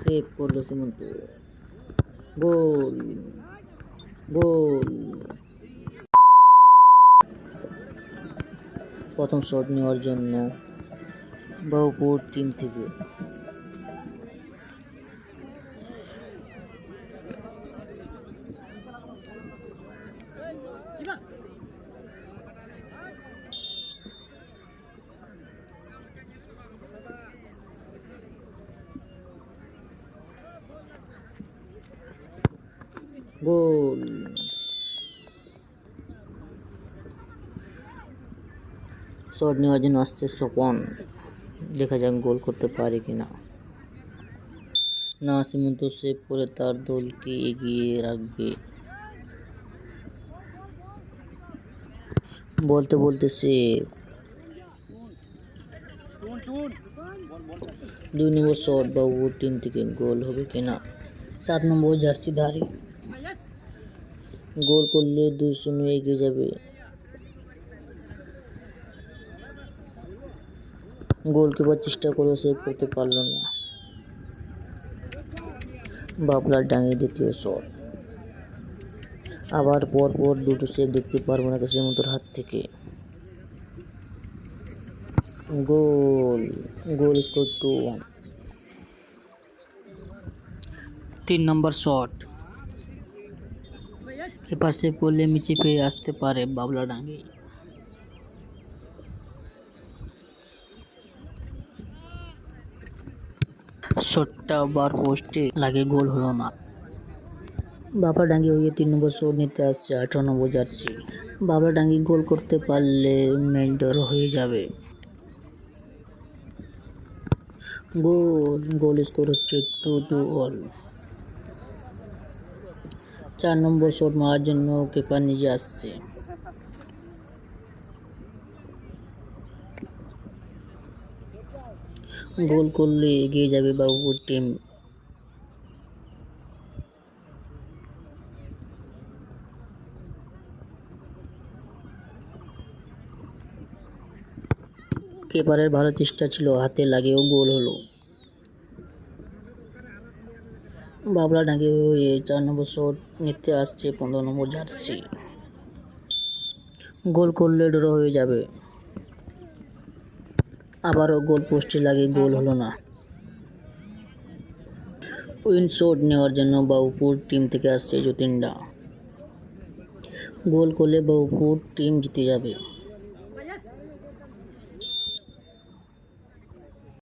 Save করলো সীমন্ত। গোল, গোল। প্রথম shot নেওয়ার জন্য বাউপুর টিম থেকে গোল। শট নেওয়ার জন্য আসছে স্বপন, দেখা যাক গোল করতে পারে কিনা। না, সীমন্ত সেভ করে তার দলকে এগিয়ে রাখবে। বলতে বলতে সেভ। 2 নম্বর শট বাবুর টিম থেকে গোল হবে কিনা। 7 নম্বর জার্সিধারী গোল করলে 2-0 এগিয়ে যাবে। গোলকিপার চেষ্টা করে সেভ করতে পারল না। বাবলার ডাঙে দ্বিতীয় শট। আবার পরপর দুটো সেভ দেখতে পারবো না সীমন্তর হাত থেকে। গোল, গোল স্কোর 2-1। 3 নম্বর শট, কিপার সেভ করলে নিচে পেয়ে আসতে পারে বাবলা ডাঙ্গে। শটটা বার পোস্টে লাগে, গোল হলো না। বাবলা ডাঙ্গি হয়ে 3 নম্বর শট নিতে আসছে 18 নম্বর জার্সি। বাবলা ডাঙ্গি গোল করতে পারলে ম্যাচ ড্র হয়ে যাবে। গোল, গোল স্কোর হচ্ছে 2-2 all। 4 নম্বর শট মারার জন্য কিপার নিজে আসছে। গোল করলে এগিয়ে যাবে বাবুপুর টিম। কিপারের ভালো চেষ্টা ছিল, হাতে লাগেও গোল হলো। বাবলা ডাঙ্গি হয়ে 4 নম্বর শট নিতে আসছে 15 নম্বর জার্সি। গোল করলে ড্র হয়ে যাবে। আবারও গোল পোস্টে লাগে, গোল হলো না। উইন শট নেওয়ার জন্য বাবুপুর টিম থেকে আসছে যতীনদা। গোল করলে বাবুপুর টিম জিতে যাবে।